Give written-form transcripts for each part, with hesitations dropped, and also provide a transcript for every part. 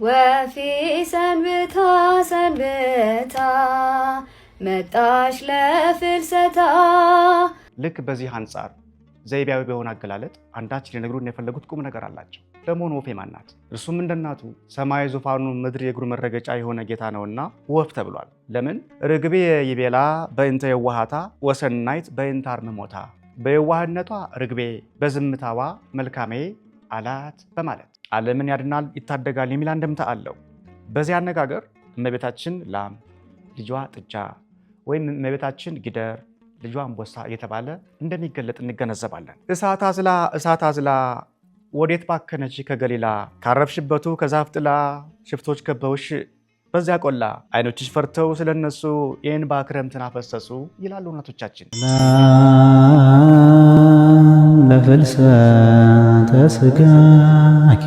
ወፌ ሰንብታ ሰንብታ መጣሽ ለፍልሰታ። ልክ በዚህ አንጻር ዘይቤያዊ በሆነ አገላለጥ አንዳች ሊነግሩን የፈለጉት ቁም ነገር አላቸው። ለመሆኑ ወፌ ማን ናት? እርሱም እንደናቱ ሰማይ ዙፋኑ ምድር የእግሩ መረገጫ የሆነ ጌታ ነውና ወፍ ተብሏል። ለምን? ርግቤ ይቤላ በእንተ የዋሃታ ወሰናይት በእንተ አርምሞታ፣ በየዋህነቷ ርግቤ በዝምታዋ መልካሜ አላት በማለት ዓለምን ያድናል ይታደጋል የሚል አንድምታ አለው። በዚህ አነጋገር እመቤታችን ላም፣ ልጇ ጥጃ ወይም እመቤታችን ጊደር ልጇ አንበሳ እየተባለ እንደሚገለጥ እንገነዘባለን። እሳት አዝላ ወዴት ባከነች ከገሊላ፣ ካረፍሽበቱ ከዛፍ ጥላ ሽፍቶች ከበውሽ በዚያ ቆላ፣ አይኖችሽ ፈርተው ስለነሱ የእንባ ክረምትን አፈሰሱ ይላሉ እናቶቻችን። ለፍልሰተ ሥጋኪ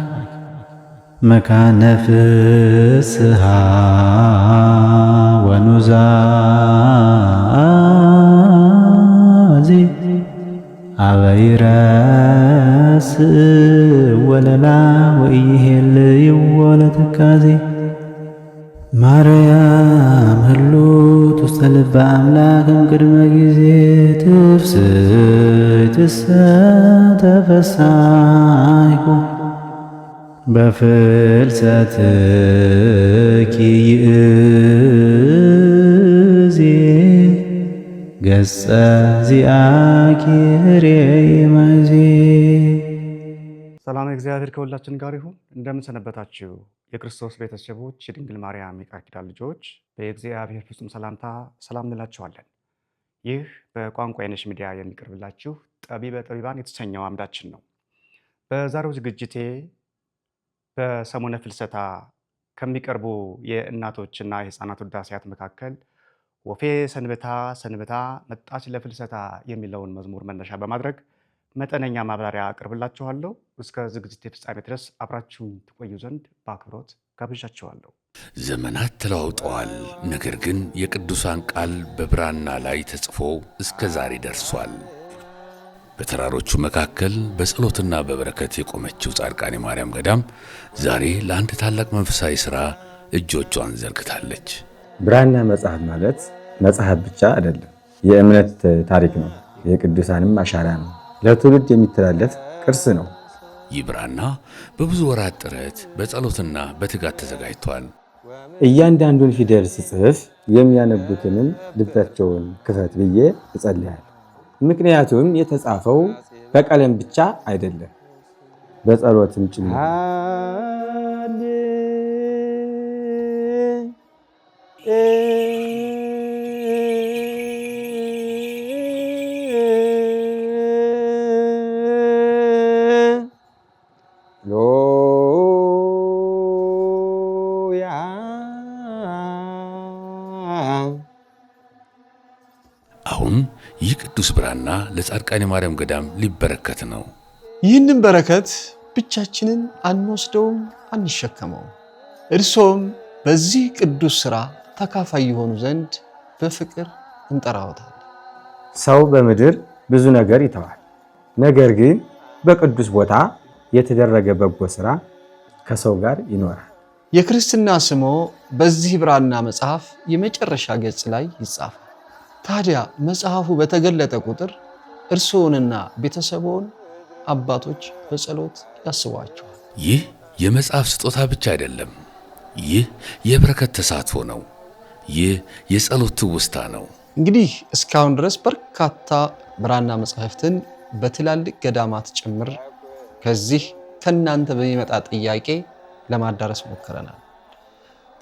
መካነ ፍስሐ ወኑዛዜ አበይረስ ወለላ ወኢሄልይዎ ለትካዜ ማርያም ህሉት ውስተ ልበ አምላክ እምቅድመ ጊዜ ትፍስሕትሰ ተፈሳይኩ በፍልሰትኪ ይእዜ ገጸ ዚአኪ ርእይ መዜ። ሰላም እግዚአብሔር ከሁላችን ጋር ይሁን። እንደምን ሰነበታችሁ? የክርስቶስ ቤተሰቦች፣ የድንግል ማርያም የቃል ኪዳን ልጆች በእግዚአብሔር ፍጹም ሰላምታ ሰላም እንላችኋለን። ይህ በቋንቋ አይነሽ ሚዲያ የሚቀርብላችሁ ጠቢበ ጠቢባን የተሰኘው አምዳችን ነው። በዛሬው ዝግጅቴ በሰሙነ ፍልሰታ ከሚቀርቡ የእናቶችና የሕፃናት ውዳሴያት መካከል ወፌ ሰንብታ ሰንብታ መጣች ለፍልሰታ የሚለውን መዝሙር መነሻ በማድረግ መጠነኛ ማብራሪያ አቅርብላችኋለሁ። እስከ ዝግጅቴ ፍጻሜ ድረስ አብራችሁን ትቆዩ ዘንድ በአክብሮት ጋብዣችኋለሁ። ዘመናት ተለዋውጠዋል። ነገር ግን የቅዱሳን ቃል በብራና ላይ ተጽፎ እስከ ዛሬ ደርሷል። በተራሮቹ መካከል በጸሎትና በበረከት የቆመችው ጻድቃኔ ማርያም ገዳም ዛሬ ለአንድ ታላቅ መንፈሳዊ ሥራ እጆቿን ዘርግታለች። ብራና መጽሐፍ ማለት መጽሐፍ ብቻ አይደለም፣ የእምነት ታሪክ ነው። የቅዱሳንም አሻራ ነው። ለትውልድ የሚተላለፍ ቅርስ ነው። ይህ ብራና በብዙ ወራት ጥረት በጸሎትና በትጋት ተዘጋጅቷል። እያንዳንዱን ፊደል ስጽፍ የሚያነቡትንም ልባቸውን ክፈት ብዬ እጸልያለሁ። ምክንያቱም የተጻፈው በቀለም ብቻ አይደለም፣ በጸሎትም ጭምር። አሁን ይህ ቅዱስ ብራና ለጻድቃኔ ማርያም ገዳም ሊበረከት ነው። ይህንን በረከት ብቻችንን አንወስደውም፣ አንሸከመውም። እርሶም በዚህ ቅዱስ ሥራ ተካፋይ የሆኑ ዘንድ በፍቅር እንጠራዎታለን። ሰው በምድር ብዙ ነገር ይተዋል፣ ነገር ግን በቅዱስ ቦታ የተደረገ በጎ ሥራ ከሰው ጋር ይኖራል። የክርስትና ስሞ በዚህ ብራና መጽሐፍ የመጨረሻ ገጽ ላይ ይጻፋል። ታዲያ መጽሐፉ በተገለጠ ቁጥር እርስዎንና ቤተሰቦን አባቶች በጸሎት ያስቧቸዋል። ይህ የመጽሐፍ ስጦታ ብቻ አይደለም። ይህ የበረከት ተሳትፎ ነው። ይህ የጸሎት ትውስታ ነው። እንግዲህ እስካሁን ድረስ በርካታ ብራና መጽሐፍትን በትላልቅ ገዳማት ጭምር ከዚህ ከእናንተ በሚመጣ ጥያቄ ለማዳረስ ሞክረናል።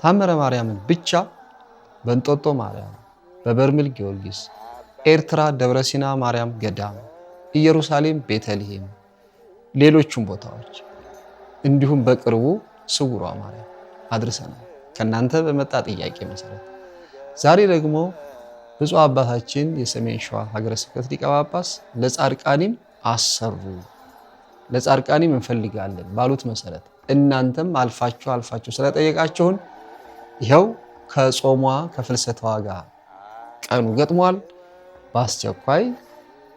ታምረ ማርያምን ብቻ በእንጦጦ ማርያም፣ በበርሜል ጊዮርጊስ፣ ኤርትራ ደብረ ሲና ማርያም ገዳም፣ ኢየሩሳሌም ቤተልሔም፣ ሌሎቹም ቦታዎች እንዲሁም በቅርቡ ስውሯ ማርያም አድርሰናል ከእናንተ በመጣ ጥያቄ መሰረት። ዛሬ ደግሞ ብፁዕ አባታችን የሰሜን ሸዋ ሀገረ ስብከት ሊቀ ጳጳስ ለጻድቃኒም አሰሩ፣ ለጻድቃኒም እንፈልጋለን ባሉት መሰረት እናንተም አልፋችሁ ስለጠየቃችሁን ይኸው ከጾሟ ከፍልሰታዋ ጋር ቀኑ ገጥሟል። በአስቸኳይ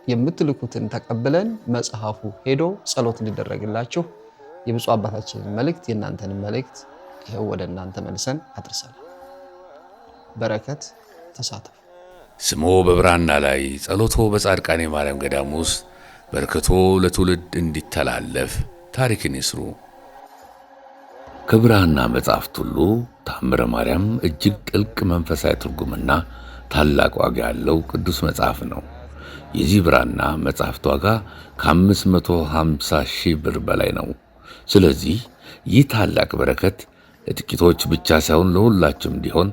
የምትልኩትን ተቀብለን መጽሐፉ ሄዶ ጸሎት እንዲደረግላችሁ የብፁዕ አባታችንን መልእክት የእናንተን መልእክት ይኸው ወደ እናንተ መልሰን አድርሰናል። በረከት ተሳተፉ። ስሞ በብራና ላይ ጸሎቶ በጻድቃኔ ማርያም ገዳም ውስጥ በረከቶ ለትውልድ እንዲተላለፍ ታሪክን ይስሩ። ከብራና መጻሕፍት ሁሉ ተአምረ ማርያም እጅግ ጥልቅ መንፈሳዊ ትርጉምና ታላቅ ዋጋ ያለው ቅዱስ መጽሐፍ ነው። የዚህ ብራና መጽሐፍት ዋጋ ከ550 ሺህ ብር በላይ ነው። ስለዚህ ይህ ታላቅ በረከት ለጥቂቶች ብቻ ሳይሆን ለሁላችሁም እንዲሆን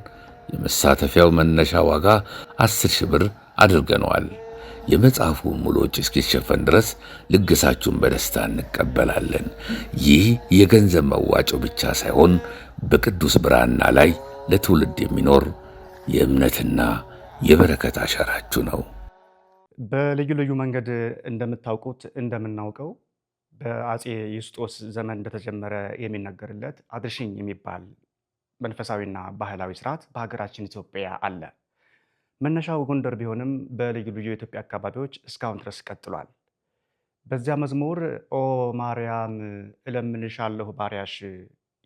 የመሳተፊያው መነሻ ዋጋ 10 ሺህ ብር አድርገነዋል። የመጽሐፉ ሙሉ ወጪ እስኪሸፈን ድረስ ልገሳችሁን በደስታ እንቀበላለን። ይህ የገንዘብ መዋጮ ብቻ ሳይሆን በቅዱስ ብራና ላይ ለትውልድ የሚኖር የእምነትና የበረከት አሻራችሁ ነው። በልዩ ልዩ መንገድ እንደምታውቁት እንደምናውቀው በአፄ ዩስጦስ ዘመን እንደተጀመረ የሚነገርለት አድርሽኝ የሚባል መንፈሳዊና ባህላዊ ስርዓት በሀገራችን ኢትዮጵያ አለ። መነሻው ጎንደር ቢሆንም በልዩ ልዩ የኢትዮጵያ አካባቢዎች እስካሁን ድረስ ቀጥሏል። በዚያ መዝሙር ኦ ማርያም እለምንሻለሁ ባሪያሽ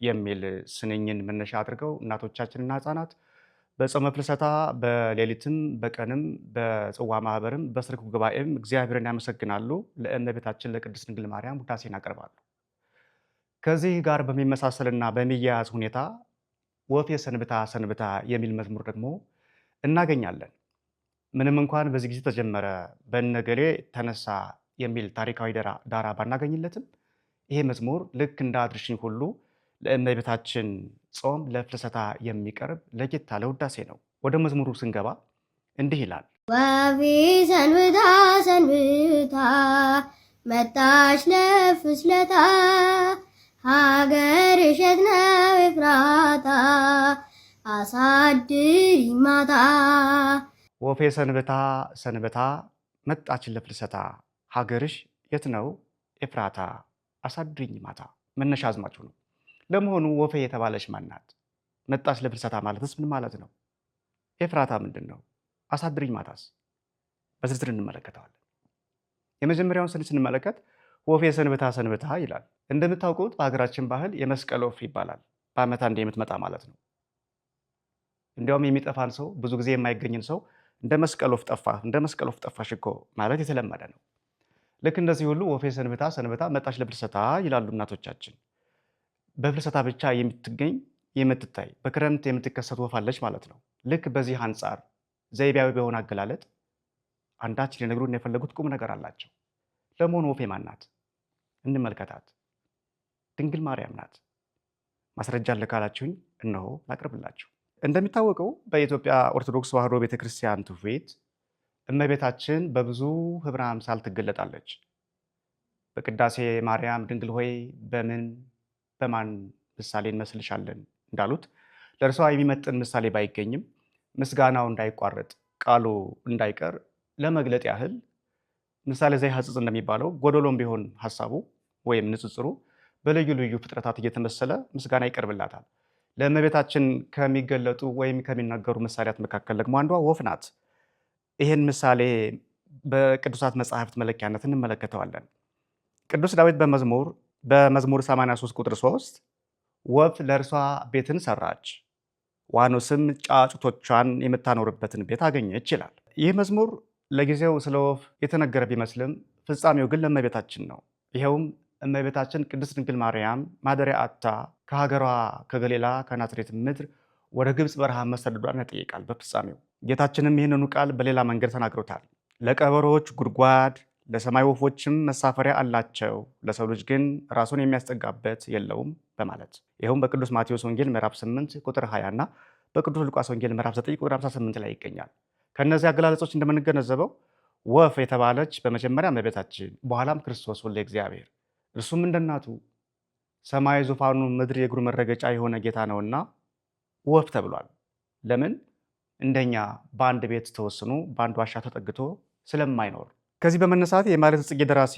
የሚል ስንኝን መነሻ አድርገው እናቶቻችንና ሕፃናት በጾመ ፍልሰታ በሌሊትም በቀንም በጽዋ ማህበርም በሰርክ ጉባኤም እግዚአብሔርን ያመሰግናሉ። ለእመቤታችን ለቅድስት ድንግል ማርያም ውዳሴን ያቀርባሉ። ከዚህ ጋር በሚመሳሰልና በሚያያዝ ሁኔታ ወፌ ሰንብታ ሰንብታ የሚል መዝሙር ደግሞ እናገኛለን። ምንም እንኳን በዚህ ጊዜ ተጀመረ በነገሌ ተነሳ የሚል ታሪካዊ ዳራ ባናገኝለትም ይሄ መዝሙር ልክ እንደ አድርሽኝ ሁሉ ለእመቤታችን ጾም ለፍልሰታ የሚቀርብ ለጌታ ለውዳሴ ነው። ወደ መዝሙሩ ስንገባ እንዲህ ይላል። ወፌ ሰንብታ ሰንብታ መጣች ለፍልሰታ ሀገር እሸት ነው ኤፍራታ አሳድሪ ማታ። ወፌ ሰንብታ ሰንብታ መጣች ለፍልሰታ ሀገርሽ የት ነው ኤፍራታ አሳድሪኝ ማታ። መነሻ አዝማቹ ነው። ለመሆኑ ወፌ የተባለች ማናት? መጣች ለፍልሰታ ማለትስ ምን ማለት ነው? ኤፍራታ ምንድን ነው? አሳድሪኝ ማታስ? በዝርዝር እንመለከተዋለን። የመጀመሪያውን ስንመለከት ወፌ ሰንብታ ሰንብታ ይላል። እንደምታውቁት በሀገራችን ባህል የመስቀል ወፍ ይባላል። በዓመት አንዴ የምትመጣ ማለት ነው። እንዲያውም የሚጠፋን ሰው ብዙ ጊዜ የማይገኝን ሰው እንደ መስቀል ወፍ ጠፋ፣ እንደ መስቀል ወፍ ጠፋሽ እኮ ማለት የተለመደ ነው። ልክ እንደዚህ ሁሉ ወፌ ሰንብታ ሰንብታ መጣች ለፍልሰታ ይላሉ እናቶቻችን። በፍልሰታ ብቻ የምትገኝ የምትታይ በክረምት የምትከሰት ወፍ አለች ማለት ነው። ልክ በዚህ አንጻር ዘይቤያዊ በሆነ አገላለጥ አንዳች ሊነግሩን የፈለጉት ቁም ነገር አላቸው። ለመሆኑ ወፌ ማን ናት? እንመልከታት። ድንግል ማርያም ናት። ማስረጃ አለ ካላችሁኝ እነሆ ላቅርብላችሁ። እንደሚታወቀው በኢትዮጵያ ኦርቶዶክስ ተዋሕዶ ቤተክርስቲያን ትውፊት እመቤታችን በብዙ ህብረ አምሳል ትገለጣለች። በቅዳሴ ማርያም ድንግል ሆይ በማን ምሳሌ እንመስልሻለን እንዳሉት ለእርሷ የሚመጥን ምሳሌ ባይገኝም ምስጋናው እንዳይቋረጥ ቃሉ እንዳይቀር ለመግለጥ ያህል ምሳሌ ዘይሐጽጽ እንደሚባለው ጎደሎም ቢሆን ሐሳቡ ወይም ንጽጽሩ በልዩ ልዩ ፍጥረታት እየተመሰለ ምስጋና ይቀርብላታል። ለእመቤታችን ከሚገለጡ ወይም ከሚናገሩ ምሳሌያት መካከል ደግሞ አንዷ ወፍ ናት። ይህን ምሳሌ በቅዱሳት መጻሕፍት መለኪያነት እንመለከተዋለን። ቅዱስ ዳዊት በመዝሙር 83 ቁጥር 3 ወፍ ለእርሷ ቤትን ሰራች፣ ዋኖስም ጫጩቶቿን የምታኖርበትን ቤት አገኘች ይላል። ይህ መዝሙር ለጊዜው ስለ ወፍ የተነገረ ቢመስልም ፍጻሜው ግን ለእመቤታችን ነው። ይኸውም እመቤታችን ቅድስት ድንግል ማርያም ማደሪያ አጥታ ከሀገሯ ከገሊላ ከናዝሬት ምድር ወደ ግብፅ በረሃ መሰደዷን ያጠይቃል። በፍጻሜው ጌታችንም ይህንኑ ቃል በሌላ መንገድ ተናግሮታል። ለቀበሮዎች ጉድጓድ ለሰማይ ወፎችም መሳፈሪያ አላቸው፣ ለሰው ልጅ ግን ራሱን የሚያስጠጋበት የለውም በማለት ይኸውም በቅዱስ ማቴዎስ ወንጌል ምዕራፍ 8 ቁጥር 20 እና በቅዱስ ሉቃስ ወንጌል ምዕራፍ 9 ቁጥር 58 ላይ ይገኛል። ከእነዚህ አገላለጾች እንደምንገነዘበው ወፍ የተባለች በመጀመሪያ እመቤታችን በኋላም ክርስቶስ ወልደ እግዚአብሔር እርሱም እንደ እናቱ ሰማይ ዙፋኑ ምድር የእግሩ መረገጫ የሆነ ጌታ ነውና ወፍ ተብሏል። ለምን? እንደኛ በአንድ ቤት ተወስኖ በአንድ ዋሻ ተጠግቶ ስለማይኖር። ከዚህ በመነሳት የማኅሌተ ጽጌ ደራሲ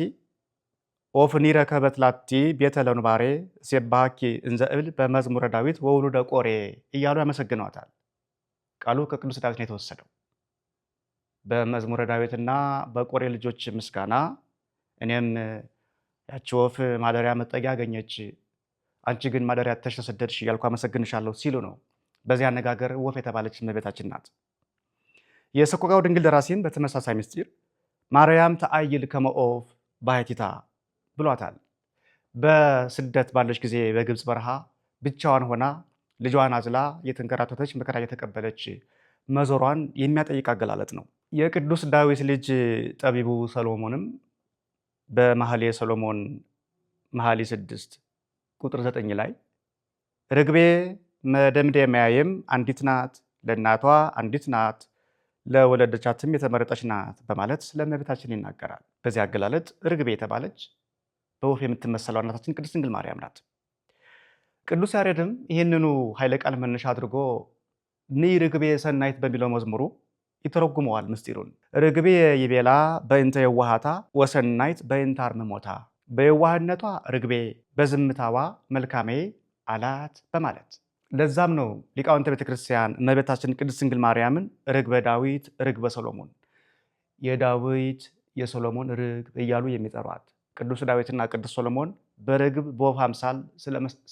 ኦፍኒ ረከበት ላቲ ቤተ ለኑባሬ ሴባኪ እንዘ እብል በመዝሙረ ዳዊት ወውሉደ ቆሬ እያሉ ያመሰግኗታል። ቃሉ ከቅዱስ ዳዊት ነው የተወሰደው። በመዝሙረ ዳዊትና በቆሬ ልጆች ምስጋና እኔም ያቺ ወፍ ማደሪያ መጠጊያ አገኘች፣ አንቺ ግን ማደሪያ አጥተሽ ተሰደድሽ እያልኩ አመሰግንሻለሁ ሲሉ ነው። በዚህ አነጋገር ወፍ የተባለች እመቤታችን ናት። የሰቆቃወ ድንግል ደራሲም በተመሳሳይ ምስጢር ማርያም ተአይል ከመ ኦፍ ባሕቲታ ብሏታል። በስደት ባለች ጊዜ በግብፅ በረሃ ብቻዋን ሆና ልጇን አዝላ የተንከራተተች መከራ የተቀበለች መዞሯን የሚያጠይቅ አገላለጥ ነው። የቅዱስ ዳዊት ልጅ ጠቢቡ ሰሎሞንም በመኃልየ ሰሎሞን መኃልየ 6 ቁጥር 9 ላይ ርግቤ መደምደሚያዬም አንዲት ናት፣ ለእናቷ አንዲት ናት፣ ለወለደቻትም የተመረጠች ናት በማለት ስለ እመቤታችን ይናገራል። በዚህ አገላለጥ ርግቤ የተባለች በወፍ የምትመሰለው እናታችን ቅድስት ድንግል ማርያም ናት። ቅዱስ ያሬድም ይህንኑ ኃይለ ቃል መነሻ አድርጎ ንኢ ርግቤ ሰናይት በሚለው መዝሙሩ ይተረጉመዋል ምስጢሩን። ርግቤ ይቤላ በእንተ የዋሃታ ወሰናይት በእንተ አርምሞታ፣ በየዋህነቷ ርግቤ በዝምታዋ መልካሜ አላት በማለት ለዛም ነው ሊቃውንተ ቤተክርስቲያን እመቤታችን ቅድስት ድንግል ማርያምን ርግበ ዳዊት ርግበ ሰሎሞን፣ የዳዊት የሰሎሞን ርግብ እያሉ የሚጠሯት። ቅዱስ ዳዊትና ቅዱስ ሰሎሞን በርግብ በወፍ አምሳል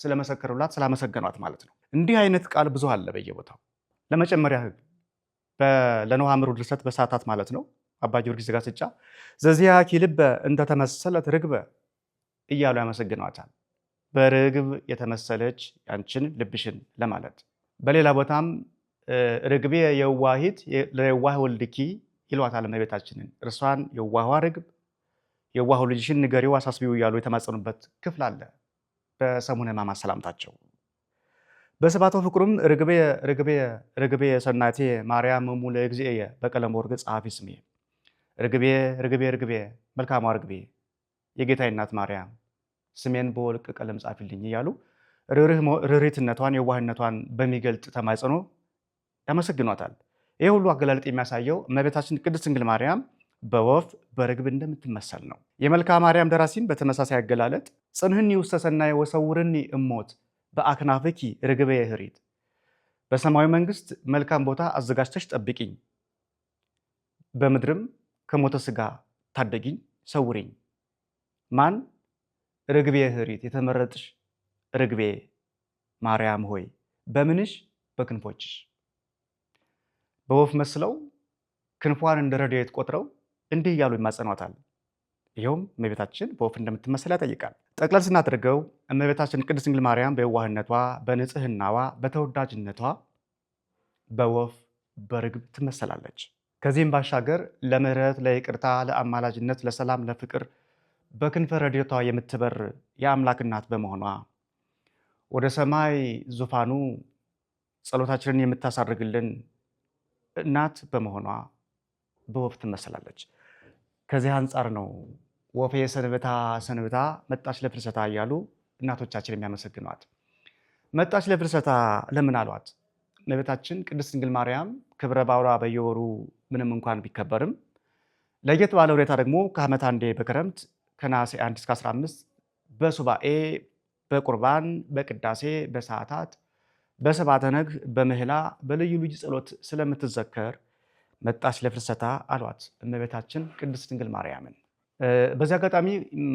ስለመሰከሩላት ስላመሰገኗት ማለት ነው። እንዲህ አይነት ቃል ብዙ አለ በየቦታው። ለመጨመሪያ ለኖሃ ምሩ ድርሰት በሰዓታት ማለት ነው አባ ጊዮርጊስ ዘጋስጫ ዘዚያኪ ልበ እንተተመሰለት ርግበ እያሉ ያመሰግኗታል። በርግብ የተመሰለች ያንችን ልብሽን ለማለት። በሌላ ቦታም ርግቤ የዋሂት ለየዋህ ወልድኪ ይሏታል እመቤታችንን። እርሷን የዋህዋ ርግብ የዋሁ ልጅሽን ንገሪው አሳስቢው እያሉ የተማጸኑበት ክፍል አለ በሰሙነ ሕማማት ሰላምታቸው። በስባተ ፍቅሩም ርግቤ ሰናቴ ማርያም እሙ ለእግዚእየ በቀለመ ወርቅ ጸሐፊ ስሜ፣ ርግቤ መልካሟ ርግቤ የጌታዬ እናት ማርያም ስሜን በወርቅ ቀለም ጻፊልኝ እያሉ ርኅሪትነቷን የዋህነቷን በሚገልጥ ተማጽኖ ያመሰግኗታል። ይህ ሁሉ አገላለጥ የሚያሳየው እመቤታችን ቅድስት ድንግል ማርያም በወፍ በርግብ እንደምትመሰል ነው። የመልክአ ማርያም ደራሲም በተመሳሳይ አገላለጥ ጽንህኒ ውስተ ሰናይ ወሰውርኒ እሞት በአክናፍኪ ርግቤ ህሪት፣ በሰማያዊ መንግስት መልካም ቦታ አዘጋጅተሽ ጠብቂኝ፣ በምድርም ከሞተ ስጋ ታደጊኝ ሰውሪኝ። ማን? ርግቤ ህሪት የተመረጥሽ ርግቤ ማርያም ሆይ በምንሽ? በክንፎችሽ። በወፍ መስለው ክንፏን እንደ ረድኤት ቆጥረው እንዲህ እያሉ ይማጸኗታል። ይኸውም እመቤታችን በወፍ እንደምትመሰል ያጠይቃል። ጠቅለል ስናደርገው እመቤታችን ቅድስት ድንግል ማርያም በየዋህነቷ፣ በንጽህናዋ፣ በተወዳጅነቷ በወፍ በርግብ ትመሰላለች። ከዚህም ባሻገር ለምህረት፣ ለይቅርታ፣ ለአማላጅነት፣ ለሰላም፣ ለፍቅር በክንፈ ረድኤቷ የምትበር የአምላክ እናት በመሆኗ ወደ ሰማይ ዙፋኑ ጸሎታችንን የምታሳርግልን እናት በመሆኗ በወፍ ትመሰላለች። ከዚህ አንጻር ነው ወፌ ሰንብታ መጣች ለፍልሰታ እያሉ እናቶቻችን የሚያመሰግኗት። መጣች ለፍልሰታ ለምን አሏት? እመቤታችን ቅድስት ድንግል ማርያም ክብረ በዓሏ በየወሩ ምንም እንኳን ቢከበርም ለየት ባለ ሁኔታ ደግሞ ከዓመት አንዴ በክረምት ከነሐሴ 1 እስከ 15 በሱባኤ፣ በቁርባን፣ በቅዳሴ፣ በሰዓታት፣ በሰባተ ነግህ፣ በምህላ፣ በልዩ ልዩ ጸሎት ስለምትዘከር መጣች ለፍልሰታ አሏት እመቤታችን ቅድስት ድንግል ማርያምን። በዚህ አጋጣሚ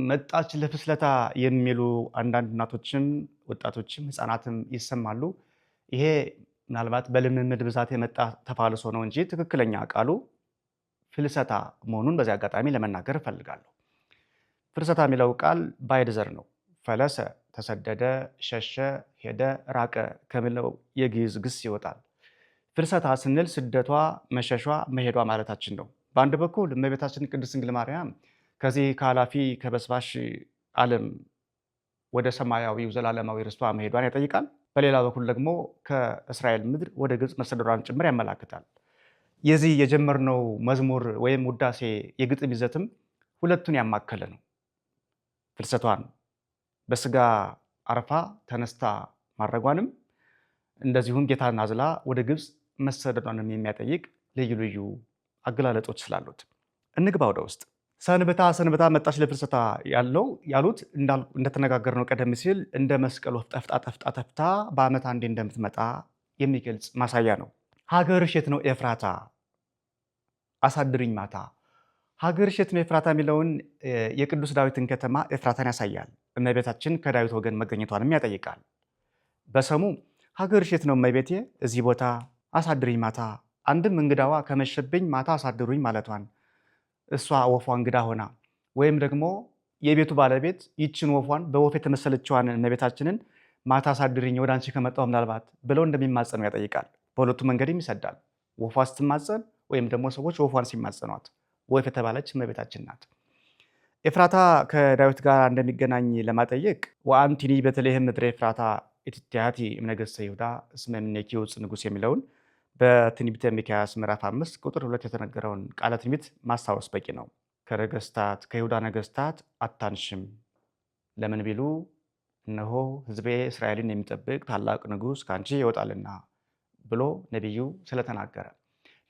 መጣች ለፍልሰታ የሚሉ አንዳንድ እናቶችም ወጣቶችም ሕፃናትም ይሰማሉ። ይሄ ምናልባት በልምምድ ብዛት የመጣ ተፋልሶ ነው እንጂ ትክክለኛ ቃሉ ፍልሰታ መሆኑን በዚህ አጋጣሚ ለመናገር እፈልጋለሁ። ፍልሰታ የሚለው ቃል ባዕድ ዘር ነው። ፈለሰ ተሰደደ፣ ሸሸ፣ ሄደ፣ ራቀ ከሚለው የግዕዝ ግስ ይወጣል። ፍልሰታ ስንል ስደቷ፣ መሸሿ፣ መሄዷ ማለታችን ነው። በአንድ በኩል እመቤታችን ቅድስት ድንግል ማርያም ከዚህ ከኃላፊ ከበስባሽ ዓለም ወደ ሰማያዊው ዘላለማዊ ርስቷ መሄዷን ያጠይቃል። በሌላ በኩል ደግሞ ከእስራኤል ምድር ወደ ግብፅ መሰደዷን ጭምር ያመላክታል። የዚህ የጀመርነው መዝሙር ወይም ውዳሴ የግጥም ይዘትም ሁለቱን ያማከለ ነው። ፍልሰቷን በስጋ አርፋ ተነስታ ማድረጓንም እንደዚሁም ጌታን አዝላ ወደ ግብፅ መሰደዷንም የሚያጠይቅ ልዩ ልዩ አገላለጦች ስላሉት እንግባ ወደ ውስጥ። ሰንብታ መጣች ለፍልሰታ ያሉት እንደተነጋገርነው ቀደም ሲል እንደ መስቀል ወፍ ጠፍጣ በዓመት አንዴ እንደምትመጣ የሚገልጽ ማሳያ ነው። ሀገርሽ የት ነው ኤፍራታ? አሳድርኝ ማታ። ሀገር እሸት ነው ኤፍራታ የሚለውን የቅዱስ ዳዊትን ከተማ ኤፍራታን ያሳያል። እመቤታችን ከዳዊት ወገን መገኘቷንም ያጠይቃል። በሰሙ ሀገር እሸት ነው እመቤቴ እዚህ ቦታ አሳድሩኝ ማታ፣ አንድም እንግዳዋ ከመሸብኝ ማታ አሳድሩኝ ማለቷን እሷ ወፏ እንግዳ ሆና ወይም ደግሞ የቤቱ ባለቤት ይችን ወፏን በወፍ የተመሰለችዋን እመቤታችንን ማታ አሳድርኝ ወደ አንቺ ከመጣሁ ምናልባት ብለው እንደሚማጸኑ ያጠይቃል። በሁለቱ መንገድም ይሰዳል። ወፏ ስትማጸን ወይም ደግሞ ሰዎች ወፏን ሲማጸኗት ወፍ የተባለች እመቤታችን ናት። ኤፍራታ ከዳዊት ጋር እንደሚገናኝ ለማጠየቅ ወአንቲኒ ቤተልሔም ምድረ ኤፍራታ ኢትትያቲ እምነገሥተ ይሁዳ እስመ እምኔኪ ውእቱ ንጉሥ የሚለውን በትንቢተ ሚክያስ ምዕራፍ 5 ቁጥር 2 የተነገረውን ቃለ ትንቢት ማስታወስ በቂ ነው። ከነገሥታት ከይሁዳ ነገሥታት አታንሽም፣ ለምን ቢሉ እነሆ ሕዝቤ እስራኤልን የሚጠብቅ ታላቅ ንጉሥ ከአንቺ ይወጣልና ብሎ ነቢዩ ስለተናገረ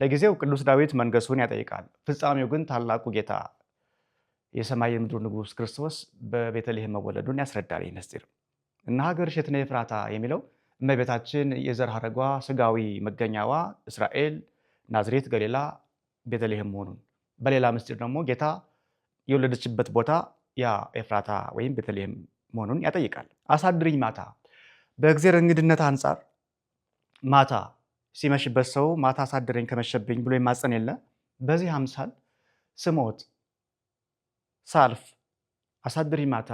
ለጊዜው ቅዱስ ዳዊት መንገሱን ያጠይቃል። ፍጻሜው ግን ታላቁ ጌታ የሰማይ የምድሩ ንጉሥ ክርስቶስ በቤተልሔም መወለዱን ያስረዳል። ይህ ምስጢር እና ሀገር እሸት ነው ኤፍራታ የሚለው እመቤታችን የዘር ሐረጓ ስጋዊ መገኛዋ እስራኤል፣ ናዝሬት፣ ገሊላ፣ ቤተልሔም መሆኑን፣ በሌላ ምስጢር ደግሞ ጌታ የወለደችበት ቦታ ያ ኤፍራታ ወይም ቤተልሔም መሆኑን ያጠይቃል። አሳድሪኝ ማታ በእግዚአብሔር እንግድነት አንጻር ማታ ሲመሽበት ሰው ማታ አሳድረኝ ከመሸብኝ ብሎ ይማጸን የለ። በዚህ አምሳል ስሞት ሳልፍ አሳድሪኝ ማታ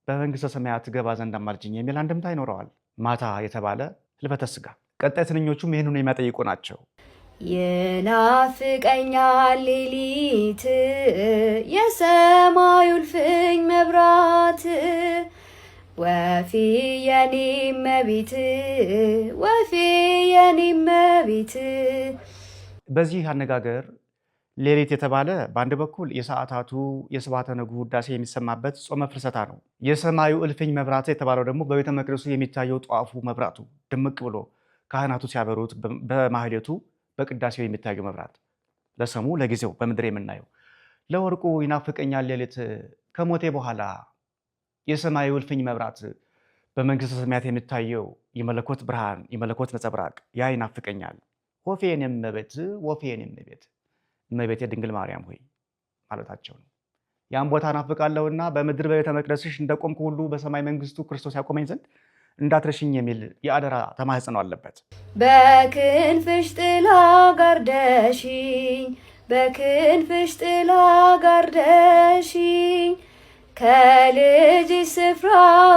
በመንግሥተ ሰማያት ገባ ዘንድ አማልጅኝ የሚል አንድምታ ይኖረዋል። ማታ የተባለ ህልፈተ ሥጋ። ቀጣይ ትንኞቹም ይህንኑ የሚያጠይቁ ናቸው። ይናፍቀኛል ሌሊት የሰማዩ እልፍኝ መብራት፣ ወፌ የኔ እመቤት ወፌ የኔ እመቤት። በዚህ አነጋገር ሌሊት የተባለ በአንድ በኩል የሰዓታቱ የስብሐተ ነግሁ ውዳሴ የሚሰማበት ጾመ ፍልሰታ ነው። የሰማዩ እልፍኝ መብራት የተባለው ደግሞ በቤተ መቅደሱ የሚታየው ጧፉ መብራቱ ድምቅ ብሎ ካህናቱ ሲያበሩት በማህሌቱ በቅዳሴው የሚታየው መብራት ለሰሙ ለጊዜው በምድር የምናየው። ለወርቁ ይናፍቀኛል ሌሊት ከሞቴ በኋላ የሰማዩ እልፍኝ መብራት በመንግሥተ ሰማያት የሚታየው የመለኮት ብርሃን የመለኮት ነጸብራቅ ያ ይናፍቀኛል። ወፌ የኔ እመቤት ወፌ የኔ እመቤት እመቤቴ ድንግል ማርያም ሆይ ማለታቸው ነው። ያን ቦታ ናፍቃለሁና በምድር በቤተ መቅደስሽ እንደቆምኩ ሁሉ በሰማይ መንግስቱ ክርስቶስ ያቆመኝ ዘንድ እንዳትረሽኝ የሚል የአደራ ተማጽኖ አለበት። በክንፍሽ ጥላ ጋርደሽኝ በክንፍሽ ጥላ ጋርደሽኝ ከልጅሽ ስፍራ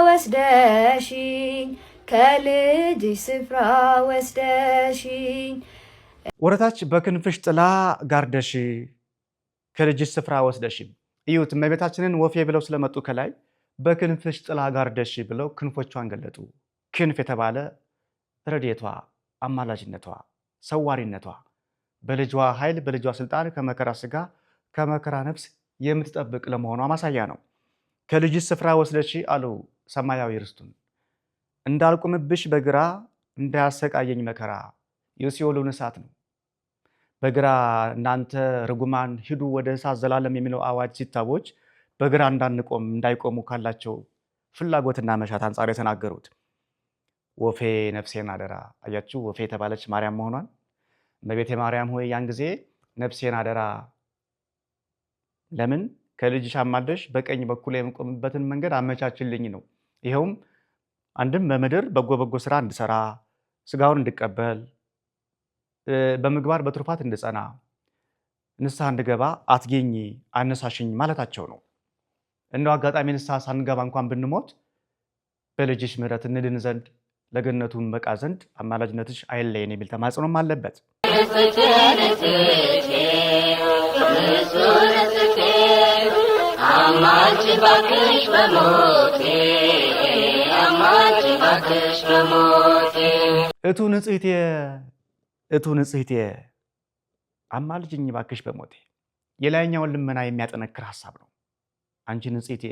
ወስደሽኝ ከልጅሽ ስፍራ ወስደሽኝ። ወረታች በክንፍሽ ጥላ ጋርደሽ ከልጅሽ ስፍራ ወስደሽ። እዩት፣ እመቤታችንን ወፌ ብለው ስለመጡ ከላይ በክንፍሽ ጥላ ጋርደሽ ብለው ክንፎቿን ገለጡ። ክንፍ የተባለ ረድኤቷ፣ አማላጅነቷ፣ ሰዋሪነቷ በልጇ ኃይል በልጇ ስልጣን ከመከራ ስጋ ከመከራ ነፍስ የምትጠብቅ ለመሆኗ ማሳያ ነው። ከልጅሽ ስፍራ ወስደሽ አሉ ሰማያዊ ርስቱን እንዳልቆምብሽ በግራ እንዳያሰቃየኝ መከራ የሲኦሉን እሳት ነው። በግራ እናንተ ርጉማን ሂዱ ወደ እሳት ዘላለም የሚለው አዋጅ ሲታወጅ በግራ እንዳንቆም እንዳይቆሙ ካላቸው ፍላጎትና መሻት አንጻር የተናገሩት ወፌ ነፍሴን አደራ። አያችሁ፣ ወፌ የተባለች ማርያም መሆኗን። እመቤቴ ማርያም ሆይ ያን ጊዜ ነፍሴን አደራ። ለምን? ከልጅሽ አማልደሽ በቀኝ በኩል የምቆምበትን መንገድ አመቻችልኝ ነው። ይኸውም አንድም በምድር በጎ በጎ ስራ እንድሰራ ስጋውን እንድቀበል በምግባር በትሩፋት እንድጸና ንስሐ እንድገባ አትጌኝ አነሳሽኝ ማለታቸው ነው። እንደው አጋጣሚ ንስሐ ሳንገባ እንኳን ብንሞት በልጅሽ ምሕረት እንድን ዘንድ ለገነቱን በቃ ዘንድ አማላጅነትሽ አይለየን የሚል ተማጽኖም አለበት። እቱ ንጽሕቴ አማልጅኝ ባክሽ በሞቴ። የላይኛውን ልመና የሚያጠነክር ሀሳብ ነው። አንቺ ንጽሕቴ፣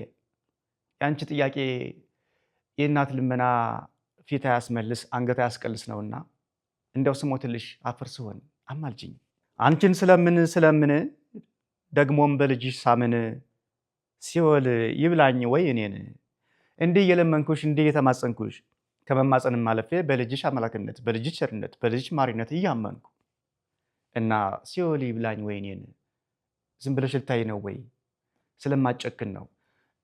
የአንቺ ጥያቄ የእናት ልመና ፊት አያስመልስ አንገት አያስቀልስ ነውና እንደው ስሞትልሽ አፈር ስሆን አማልጅኝ። አንቺን ስለምን ደግሞም በልጅሽ ሳምን ሲኦል ይብላኝ ወይ እኔን። እንዲህ እየለመንኩሽ እንዲህ እየተማጸንኩሽ ከመማጸንም ማለፌ በልጅሽ አምላክነት በልጅሽ ቸርነት በልጅሽ ማሪነት እያመንኩ እና ሲኦል ይብላኝ ወይ እኔን ዝም ብለሽ ልታይ ነው ወይ? ስለማጨክን ነው።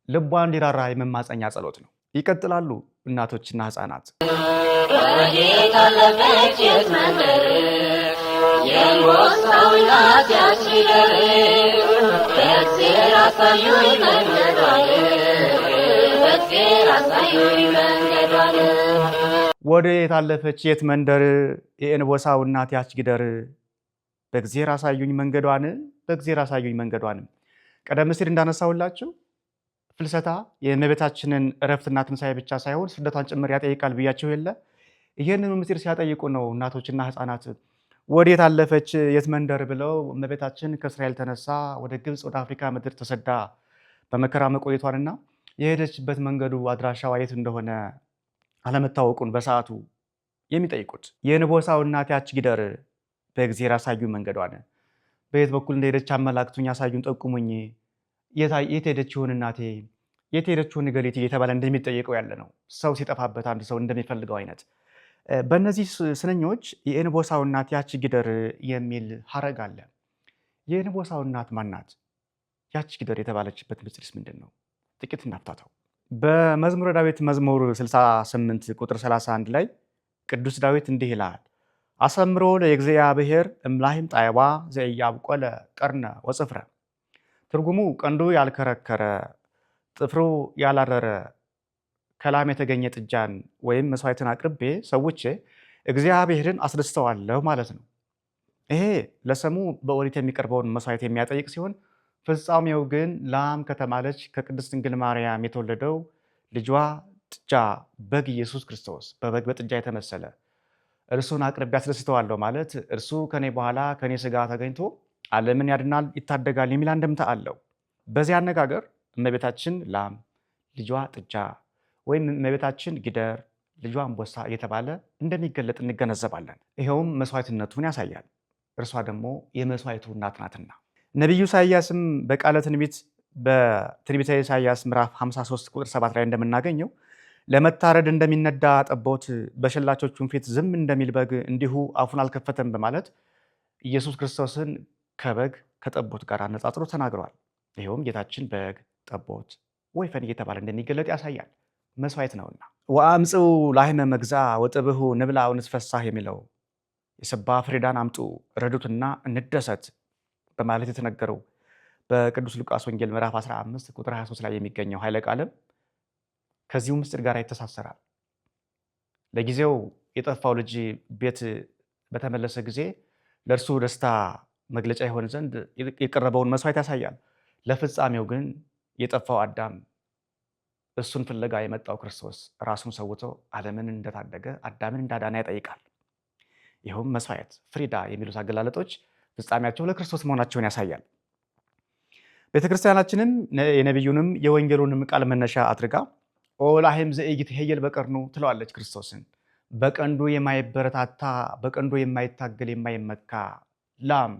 ልቧ እንዲራራ የመማፀኛ ጸሎት ነው። ይቀጥላሉ እናቶችና ሕፃናት። ወደ የት አለፈች የት መንደር የእንቦሳው እናት ያች ጊደር በእግዚአብሔር አሳዩኝ መንገዷን በእግዚአብሔር አሳዩኝ መንገዷን። ቀደም ሲል እንዳነሳሁላችሁ ፍልሰታ የእመቤታችንን እረፍትና ትንሣኤ ብቻ ሳይሆን ስደቷን ጭምር ያጠይቃል ብያቸው የለ። ይህንኑ ምስጢር ሲያጠይቁ ነው እናቶችና ሕፃናት ወዴት አለፈች የት መንደር ብለው እመቤታችን ከእስራኤል ተነሳ ወደ ግብፅ ወደ አፍሪካ ምድር ተሰዳ በመከራ መቆየቷንና የሄደችበት መንገዱ አድራሻዋ የት እንደሆነ አለመታወቁን በሰዓቱ የሚጠይቁት። የእንቦሳው እናት ያች ጊደር በእግዚአብሔር አሳዩኝ መንገዷን፣ በየት በኩል እንደሄደች አመላክቱኝ፣ አሳዩኝ፣ ጠቁሙኝ፣ የት ሄደች ይሆን እናቴ፣ የት ሄደች ይሆን ገሊት እየተባለ እንደሚጠየቀው ያለ ነው። ሰው ሲጠፋበት አንድ ሰው እንደሚፈልገው አይነት። በእነዚህ ስንኞች የእንቦሳው እናት ያች ጊደር የሚል ሀረግ አለ። የእንቦሳው እናት ማናት? ያች ጊደር የተባለችበት ምስጢርስ ምንድን ነው? ጥቂት እናፍታተው። በመዝሙረ ዳዊት መዝሙር 68 ቁጥር 31 ላይ ቅዱስ ዳዊት እንዲህ ይላል፣ አሰምሮ ለእግዚአብሔር እምላሂም ጣይባ ዘኢያብቆለ ቀርነ ወጽፍረ። ትርጉሙ ቀንዱ ያልከረከረ ጥፍሩ ያላረረ ከላም የተገኘ ጥጃን ወይም መስዋዕትን አቅርቤ ሰውቼ እግዚአብሔርን አስደስተዋለሁ ማለት ነው። ይሄ ለስሙ በኦሪት የሚቀርበውን መስዋዕት የሚያጠይቅ ሲሆን ፍጻሜው ግን ላም ከተማለች ከቅድስት ድንግል ማርያም የተወለደው ልጇ ጥጃ በግ ኢየሱስ ክርስቶስ በበግ በጥጃ የተመሰለ እርሱን አቅርቤ አስደስተዋለሁ ማለት እርሱ ከኔ በኋላ ከኔ ስጋ ተገኝቶ ዓለምን ያድናል ይታደጋል የሚል አንድምታ አለው። በዚህ አነጋገር እመቤታችን ላም፣ ልጇ ጥጃ ወይም እመቤታችን ጊደር፣ ልጇ አንበሳ እየተባለ እንደሚገለጥ እንገነዘባለን። ይኸውም መስዋዕትነቱን ያሳያል። እርሷ ደግሞ የመስዋዕቱ እናት ናትና። ነቢዩ ኢሳይያስም በቃለ ትንቢት በትንቢተ ኢሳይያስ ምዕራፍ 53 ቁጥር 7 ላይ እንደምናገኘው ለመታረድ እንደሚነዳ ጠቦት በሸላቾቹም ፊት ዝም እንደሚል በግ እንዲሁ አፉን አልከፈተም በማለት ኢየሱስ ክርስቶስን ከበግ ከጠቦት ጋር አነጻጽሮ ተናግረዋል። ይኸውም ጌታችን በግ፣ ጠቦት፣ ወይፈን እየተባለ እንደሚገለጥ ያሳያል። መስዋዕት ነውና። ወአምጽኡ ላህመ መግዛ ወጥብሑ ንብላ ወንትፈሳህ የሚለው የሰባ ፍሪዳን አምጡ ረዱትና እንደሰት በማለት የተነገረው በቅዱስ ሉቃስ ወንጌል ምዕራፍ 15 ቁጥር 23 ላይ የሚገኘው ኃይለ ቃልም ከዚሁ ምስጢር ጋር ይተሳሰራል። ለጊዜው የጠፋው ልጅ ቤት በተመለሰ ጊዜ ለእርሱ ደስታ መግለጫ የሆነ ዘንድ የቀረበውን መስዋዕት ያሳያል። ለፍጻሜው ግን የጠፋው አዳም እሱን ፍለጋ የመጣው ክርስቶስ ራሱን ሰውቶ ዓለምን እንደታደገ አዳምን እንዳዳና ያጠይቃል። ይኸውም መስዋዕት ፍሪዳ የሚሉት አገላለጦች ፍጻሜያቸው ለክርስቶስ መሆናቸውን ያሳያል። ቤተክርስቲያናችንም የነቢዩንም የወንጌሉንም ቃል መነሻ አድርጋ ኦ ላህም ዘኢይትሄየል በቀርኑ ትለዋለች ክርስቶስን። በቀንዱ የማይበረታታ በቀንዱ የማይታገል የማይመካ ላም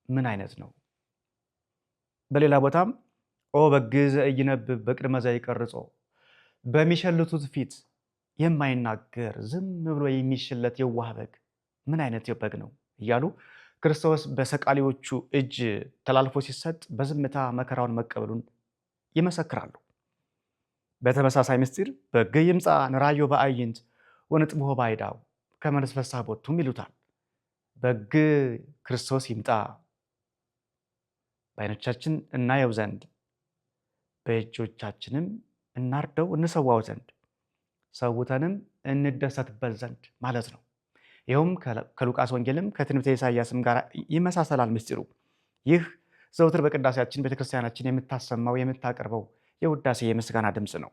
ምን አይነት ነው? በሌላ ቦታም ኦ በግ ዘኢይነብብ በቅድመ ዘኢቀርጾ በሚሸልቱት ፊት የማይናገር ዝም ብሎ የሚሸለት የዋህ በግ ምን አይነት በግ ነው እያሉ ክርስቶስ በሰቃሊዎቹ እጅ ተላልፎ ሲሰጥ በዝምታ መከራውን መቀበሉን ይመሰክራሉ። በተመሳሳይ ምስጢር በግ ይምፃ ንራዮ በአይንት ወንጥብሖ ባይዳው ከመ ንትፈሳህ ቦቱም ይሉታል። በግ ክርስቶስ ይምጣ በዓይኖቻችን እናየው ዘንድ በእጆቻችንም እናርደው እንሰዋው ዘንድ ሰውተንም እንደሰትበት ዘንድ ማለት ነው። ይኸውም ከሉቃስ ወንጌልም ከትንቢተ ኢሳይያስም ጋር ይመሳሰላል ምስጢሩ። ይህ ዘውትር በቅዳሴያችን ቤተክርስቲያናችን የምታሰማው የምታቀርበው የውዳሴ የምስጋና ድምፅ ነው።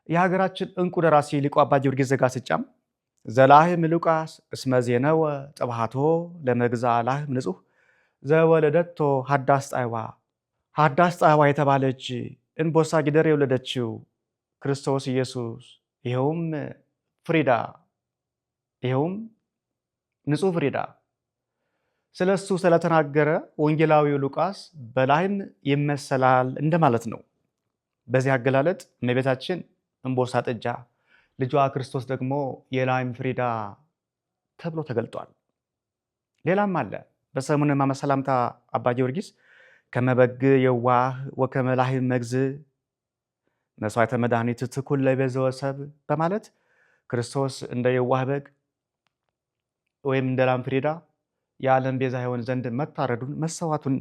የሀገራችን እንቁ ደራሲ ሊቁ አባ ጊዮርጊስ ዘጋስጫም ዘላህም ሉቃስ እስመ ዜነወ ጥብሃቶ ለመግዛ ላህም ንጹሕ ዘወለደቶ ሀዳስ ጣይዋ፣ ሀዳስ ጣይዋ የተባለች እንቦሳ ጊደር የወለደችው ክርስቶስ ኢየሱስ ይኸውም ፍሪዳ ይኸውም ንጹሕ ፍሪዳ ስለ እሱ ስለተናገረ ወንጌላዊው ሉቃስ በላህም ይመሰላል እንደማለት ነው። በዚህ አገላለጥ እመቤታችን እንቦሳ ጥጃ፣ ልጇ ክርስቶስ ደግሞ የላህም ፍሪዳ ተብሎ ተገልጧል። ሌላም አለ። በሰሙነ ሕማማት ሰላምታ አባ ጊዮርጊስ ከመበግ የዋህ ወከመላህ መግዝ መስዋዕተ መድኃኒት ትኩን ለቤዘ ወሰብ በማለት ክርስቶስ እንደ የዋህ በግ ወይም እንደ ላም ፍሪዳ የዓለም ቤዛ ይሆን ዘንድ መታረዱን መሰዋቱን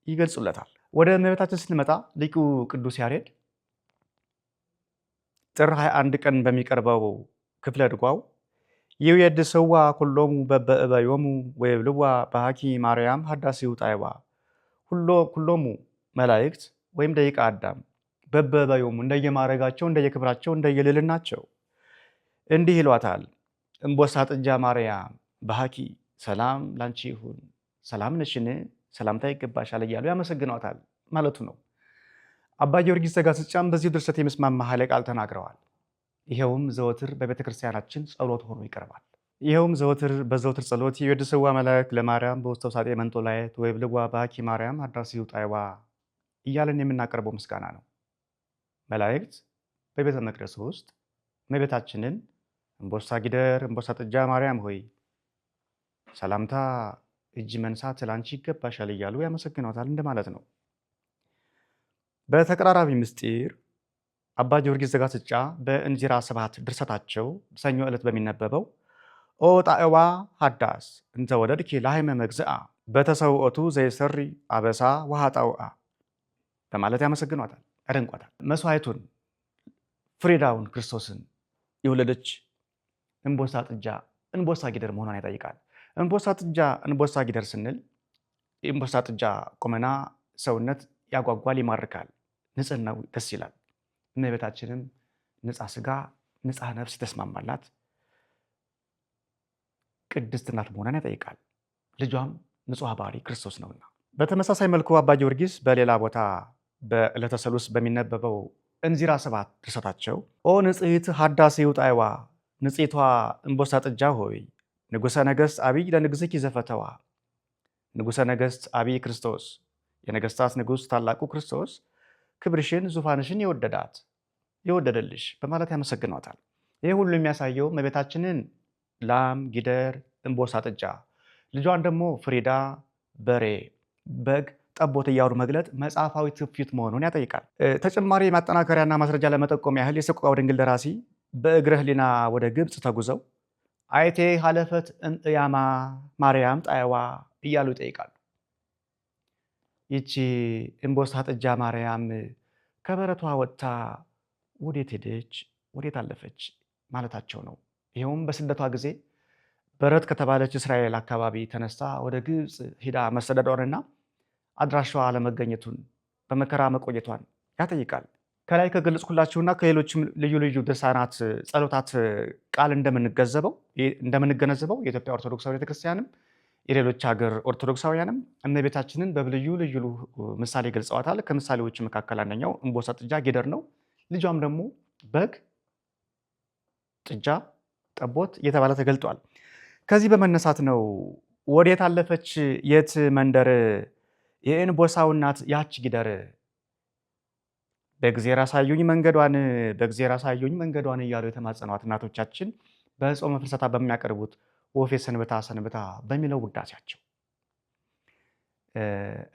ይገልጹለታል። ወደ እመቤታችን ስንመጣ ሊቁ ቅዱስ ያሬድ ጥር 21 ቀን በሚቀርበው ክፍለ ድጓው ይውየድስዋ ኩሎሙ በበእበዮሙ ወይብልዋ በሃኪ ማርያም ሀዳሲው ጣይዋ ኩሎሙ መላእክት ወይም ደቂቀ አዳም በበእበዮሙ እንደየማዕረጋቸው እንደየክብራቸው እንደየልዕልናቸው እንዲህ ይሏታል። እምቦሳ ጥጃ ማርያም በሃኪ ሰላም ላንቺ ይሁን፣ ሰላም ነሽን፣ ሰላምታ ይገባሻል እያሉ ያመሰግኗታል ማለቱ ነው። አባ ጊዮርጊስ ዘጋስጫም በዚህ ድርሰት የሚስማማ ኃይለ ቃል ተናግረዋል። ይኸውም ዘወትር በቤተ ክርስቲያናችን ጸሎት ሆኖ ይቀርባል። ይኸውም በዘወትር ጸሎት ይወድስዋ መላእክት ለማርያም በውስተ ውሳጤ መንጦላዕት ወይብልዋ በሃኪ ማርያም ሀዳሲው ጣይዋ እያለን የምናቀርበው ምስጋና ነው። መላእክት በቤተ መቅደስ ውስጥ እመቤታችንን እምቦሳ ጊደር እምቦሳ ጥጃ ማርያም ሆይ ሰላምታ እጅ መንሳት ላንቺ ይገባሻል እያሉ ያመሰግኗታል እንደማለት ነው። በተቀራራቢ ምስጢር አባ ጊዮርጊስ ዘጋስጫ በእንዚራ ስብሐት ድርሰታቸው ሰኞ ዕለት በሚነበበው ኦ ጣዕዋ ሀዳስ እንተ ወለድኪ ለሃይመ መግዝአ በተሰውኦቱ ዘይሰሪ አበሳ ወሃጣውአ በማለት ያመሰግኗታል፣ ያደንቋታል። መስዋዕቱን ፍሪዳውን ክርስቶስን የወለደች እንቦሳ ጥጃ እንቦሳ ጊደር መሆኗን ያጠይቃል። እንቦሳ ጥጃ እንቦሳ ጊደር ስንል የእንቦሳ ጥጃ ቁመና ሰውነት ያጓጓል፣ ይማርካል፣ ንጽህናው ደስ ይላል። እመቤታችንም ንጻ ስጋ ንጻ ነፍስ ተስማማላት ቅድስት እናት መሆኗን ያጠይቃል። ልጇም ንጹሕ ባህሪ ክርስቶስ ነውና። በተመሳሳይ መልኩ አባ ጊዮርጊስ በሌላ ቦታ በዕለተ ሰሉስ በሚነበበው እንዚራ ስብሐት ድርሰታቸው ኦ ንጽሕት ሀዳሴው ጣይዋ ንጽሕቷ እንቦሳ ጥጃ ሆይ ንጉሠ ነገሥት አብይ ለንግሥኪ ዘፈተዋ ንጉሠ ነገሥት አብይ ክርስቶስ የነገሥታት ንጉሥ ታላቁ ክርስቶስ ክብርሽን ዙፋንሽን የወደደልሽ በማለት ያመሰግኗታል። ይህ ሁሉ የሚያሳየው እመቤታችንን ላም፣ ጊደር፣ እንቦሳ ጥጃ ልጇን ደግሞ ፍሪዳ፣ በሬ፣ በግ፣ ጠቦት እያሉ መግለጥ መጽሐፋዊ ትውፊት መሆኑን ያጠይቃል። ተጨማሪ ማጠናከሪያና ማስረጃ ለመጠቆም ያህል የሰቆቃወ ድንግል ደራሲ በእግረ ሕሊና ወደ ግብፅ ተጉዘው አይቴ ሀለፈት እምእያማ ማርያም ጣይዋ እያሉ ይጠይቃሉ። ይቺ እንቦሳ ጥጃ ማርያም ከበረቷ ወጥታ ወዴት ሄደች? ወዴት አለፈች ማለታቸው ነው። ይኸውም በስደቷ ጊዜ በረት ከተባለች እስራኤል አካባቢ ተነስታ ወደ ግብፅ ሂዳ መሰደዷንና አድራሻዋ አለመገኘቱን በመከራ መቆየቷን ያጠይቃል። ከላይ ከገለጽኩላችሁና ከሌሎችም ልዩ ልዩ ድርሳናት ጸሎታት ቃል እንደምንገነዘበው የኢትዮጵያ ኦርቶዶክሳዊ ቤተክርስቲያንም የሌሎች ሀገር ኦርቶዶክሳውያንም እመቤታችንን በልዩ ልዩ ምሳሌ ገልጸዋታል። ከምሳሌዎች መካከል አንደኛው እንቦሳ ጥጃ ጊደር ነው። ልጇም ደግሞ በግ፣ ጥጃ፣ ጠቦት እየተባለ ተገልጧል። ከዚህ በመነሳት ነው ወዴት አለፈች የት መንደር የእንቦሳው እናት ያች ጊደር በእግዜር አሳዩኝ መንገዷን እያሉ የተማጸኗት እናቶቻችን በጾመ ፍልሰታ በሚያቀርቡት ወፌ ሰንብታ ሰንብታ በሚለው ውዳሴያቸው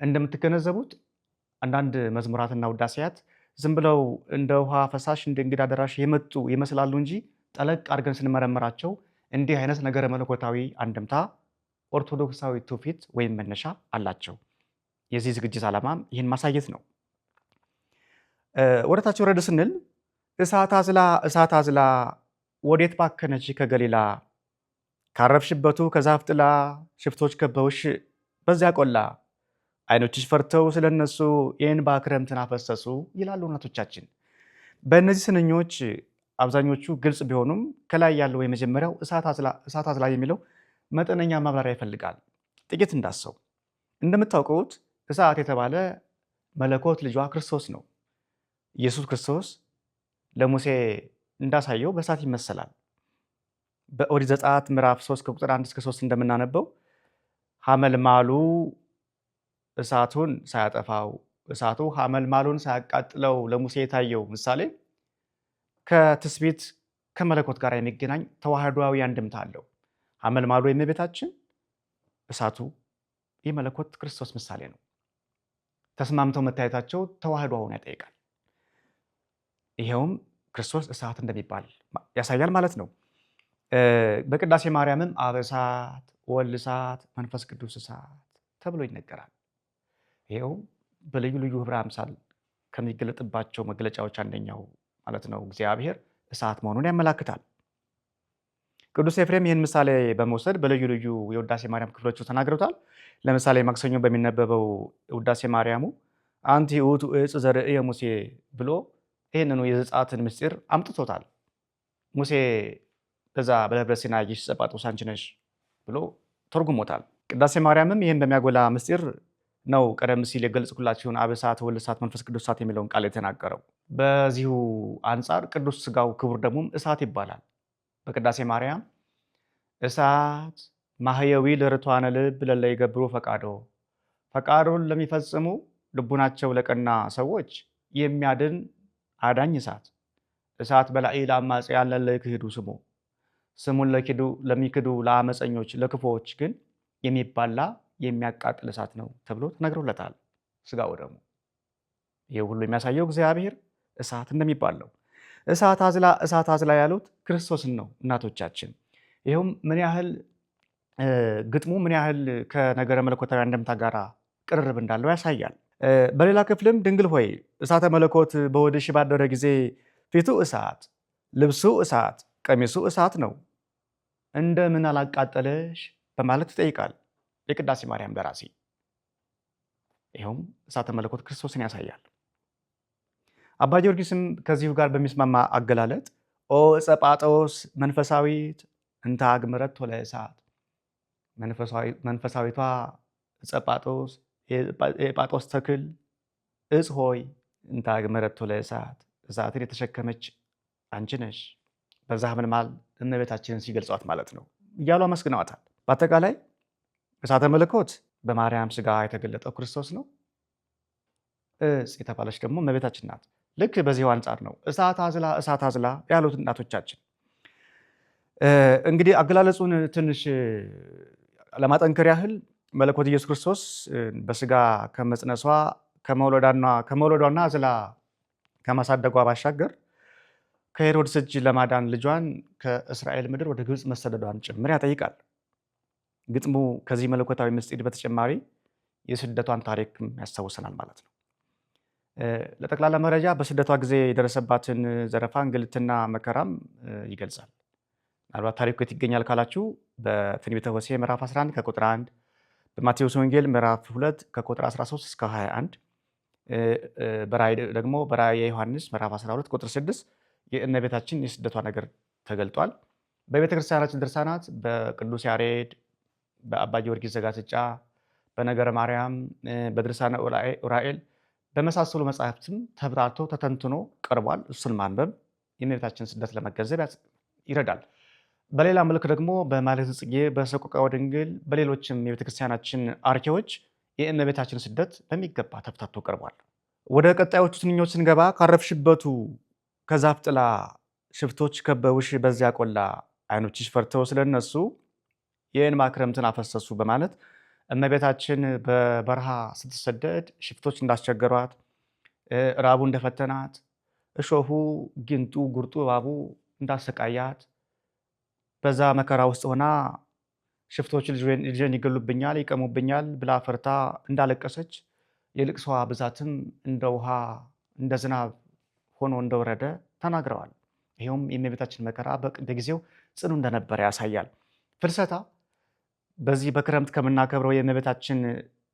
እንደምትገነዘቡት አንዳንድ መዝሙራትና ውዳሴያት ዝም ብለው እንደ ውሃ ፈሳሽ እንደ እንግዳ ደራሽ የመጡ ይመስላሉ እንጂ ጠለቅ አድርገን ስንመረምራቸው እንዲህ አይነት ነገረ መለኮታዊ አንድምታ ኦርቶዶክሳዊ ትውፊት ወይም መነሻ አላቸው። የዚህ ዝግጅት ዓላማም ይህን ማሳየት ነው። ወደታች ወረድ ስንል እሳት አዝላ ወዴት ባከነች ከገሊላ ካረፍሽበቱ ከዛፍ ጥላ ሽፍቶች ከበውሽ በዚያ ቆላ አይኖችሽ ፈርተው ስለነሱ የእንባ ክረምትን አፈሰሱ ይላሉ እናቶቻችን። በእነዚህ ስንኞች አብዛኞቹ ግልጽ ቢሆኑም ከላይ ያለው የመጀመሪያው እሳት አዝላ የሚለው መጠነኛ ማብራሪያ ይፈልጋል። ጥቂት እንዳሰው እንደምታውቁት እሳት የተባለ መለኮት ልጇ ክርስቶስ ነው። ኢየሱስ ክርስቶስ ለሙሴ እንዳሳየው በእሳት ይመሰላል። በኦሪት ዘጸአት ምዕራፍ 3 ከቁጥር 1 እስከ 3 እንደምናነበው ሐመልማሉ እሳቱን ሳያጠፋው እሳቱ ሐመልማሉን ሳያቃጥለው ለሙሴ የታየው ምሳሌ ከትስብእት ከመለኮት ጋር የሚገናኝ ተዋህዶአዊ አንድምታ አለው። ሐመልማሉ የእመቤታችን፣ እሳቱ ይህ መለኮት ክርስቶስ ምሳሌ ነው። ተስማምተው መታየታቸው ተዋህዶውን ያጠይቃል። ይሄውም ክርስቶስ እሳት እንደሚባል ያሳያል ማለት ነው። በቅዳሴ ማርያምም አብ እሳት፣ ወልድ እሳት፣ መንፈስ ቅዱስ እሳት ተብሎ ይነገራል። ይሄው በልዩ ልዩ ህብረ አምሳል ከሚገለጥባቸው መግለጫዎች አንደኛው ማለት ነው እግዚአብሔር እሳት መሆኑን ያመላክታል። ቅዱስ ኤፍሬም ይህን ምሳሌ በመውሰድ በልዩ ልዩ የውዳሴ ማርያም ክፍሎቹ ተናግረውታል። ለምሳሌ ማክሰኞ በሚነበበው ውዳሴ ማርያሙ አንቲ ውእቱ ዕፅ ዘርእየ ሙሴ ብሎ ይህንኑ የዘጸአትን ምስጢር አምጥቶታል። ሙሴ በዛ በደብረ ሲና ያየሽ ጸጳጦስ አንቺ ነሽ ብሎ ተርጉሞታል። ቅዳሴ ማርያምም ይህን በሚያጎላ ምስጢር ነው ቀደም ሲል የገለጽኩላችሁን አብ እሳት፣ ወልድ እሳት፣ መንፈስ ቅዱስ እሳት የሚለውን ቃል የተናገረው። በዚሁ አንጻር ቅዱስ ሥጋው ክቡር ደሙም እሳት ይባላል። በቅዳሴ ማርያም እሳት ማህየዊ ለርቷነ ልብ ለለ ይገብሩ ፈቃዶ፣ ፈቃዱን ለሚፈጽሙ ልቡናቸው ለቀና ሰዎች የሚያድን አዳኝ እሳት፣ እሳት በላዒ ለአማጽያን ለለ ይክህዱ ስሙ፣ ስሙን ለሚክዱ ለአመፀኞች ለክፎች ግን የሚባላ የሚያቃጥል እሳት ነው ተብሎ ተነግሮለታል። ሥጋው ደግሞ ይህ ሁሉ የሚያሳየው እግዚአብሔር እሳት እንደሚባል ነው። እሳት አዝላ ያሉት ክርስቶስን ነው እናቶቻችን። ይኸውም ምን ያህል ግጥሙ ምን ያህል ከነገረ መለኮታዊ አንድምታ ጋር ቅርርብ እንዳለው ያሳያል። በሌላ ክፍልም ድንግል ሆይ እሳተ መለኮት በሆድሽ ባደረ ጊዜ ፊቱ እሳት፣ ልብሱ እሳት፣ ቀሚሱ እሳት ነው፣ እንደምን አላቃጠለሽ በማለት ይጠይቃል የቅዳሴ ማርያም ደራሲ። ይኸውም እሳተ መለኮት ክርስቶስን ያሳያል። አባ ጊዮርጊስም ከዚሁ ጋር በሚስማማ አገላለጥ ኦ ዕፀ ጳጦስ መንፈሳዊት እንተ አግምረት ለእሳት፣ መንፈሳዊቷ ዕፀ ጳጦስ የጳጦስ ተክል እጽ ሆይ እንተ አግምረት ለእሳት፣ እሳትን የተሸከመች አንቺ ነሽ። በዛ ሐመልማል እመቤታችንን ሲገልጿት ማለት ነው እያሉ አመስግነዋታል። በአጠቃላይ እሳተ መለኮት በማርያም ሥጋ የተገለጠው ክርስቶስ ነው። እጽ የተባለች ደግሞ እመቤታችን ናት። ልክ በዚሁ አንጻር ነው እሳት አዝላ ያሉት እናቶቻችን። እንግዲህ አገላለጹን ትንሽ ለማጠንከር ያህል መለኮት ኢየሱስ ክርስቶስ በሥጋ ከመጽነሷ ከመውለዷና አዝላ ከማሳደጓ ባሻገር ከሄሮድስ እጅ ለማዳን ልጇን ከእስራኤል ምድር ወደ ግብፅ መሰደዷን ጭምር ያጠይቃል። ግጥሙ ከዚህ መለኮታዊ ምስጢር በተጨማሪ የስደቷን ታሪክም ያስታውሰናል ማለት ነው። ለጠቅላላ መረጃ በስደቷ ጊዜ የደረሰባትን ዘረፋ፣ እንግልትና መከራም ይገልጻል። ምናልባት ታሪኩ የት ይገኛል ካላችሁ በትንቢተ ሆሴዕ ምዕራፍ 11 ከቁጥር 1፣ በማቴዎስ ወንጌል ምዕራፍ 2 ከቁጥር 13 እስከ 21፣ ደግሞ በራእየ ዮሐንስ ምዕራፍ 12 ቁጥር 6 የእመቤታችን የስደቷ ነገር ተገልጧል። በቤተ ክርስቲያናችን ድርሳናት በቅዱስ ያሬድ፣ በአባ ጊዮርጊስ ዘጋስጫ፣ በነገረ ማርያም፣ በድርሳነ ኡራኤል በመሳሰሉ መጽሐፍትም ተብራርቶ ተተንትኖ ቀርቧል። እሱን ማንበብ የእመቤታችን ስደት ለመገንዘብ ይረዳል። በሌላ መልክ ደግሞ በማኅሌተ ጽጌ፣ በሰቆቃወ ድንግል፣ በሌሎችም የቤተክርስቲያናችን አርኬዎች የእመቤታችን ስደት በሚገባ ተፍታቶ ቀርቧል። ወደ ቀጣዮቹ ትንኞች ስንገባ ካረፍሽበቱ ከዛፍ ጥላ ሽፍቶች ከበውሽ በዚያ ቆላ፣ ዓይኖችሽ ፈርተው ስለነሱ የእንባ ክረምትን አፈሰሱ በማለት እመቤታችን በበረሃ ስትሰደድ ሽፍቶች እንዳስቸገሯት፣ ራቡ እንደፈተናት፣ እሾሁ፣ ጊንጡ፣ ጉርጡ፣ እባቡ እንዳሰቃያት፣ በዛ መከራ ውስጥ ሆና ሽፍቶች ልጄን ይገሉብኛል፣ ይቀሙብኛል ብላ ፈርታ እንዳለቀሰች የልቅሷ ብዛትም እንደ ውሃ እንደ ዝናብ ሆኖ እንደወረደ ተናግረዋል። ይኸውም የእመቤታችን መከራ በጊዜው ጽኑ እንደነበረ ያሳያል። ፍልሰታ በዚህ በክረምት ከምናከብረው የእመቤታችን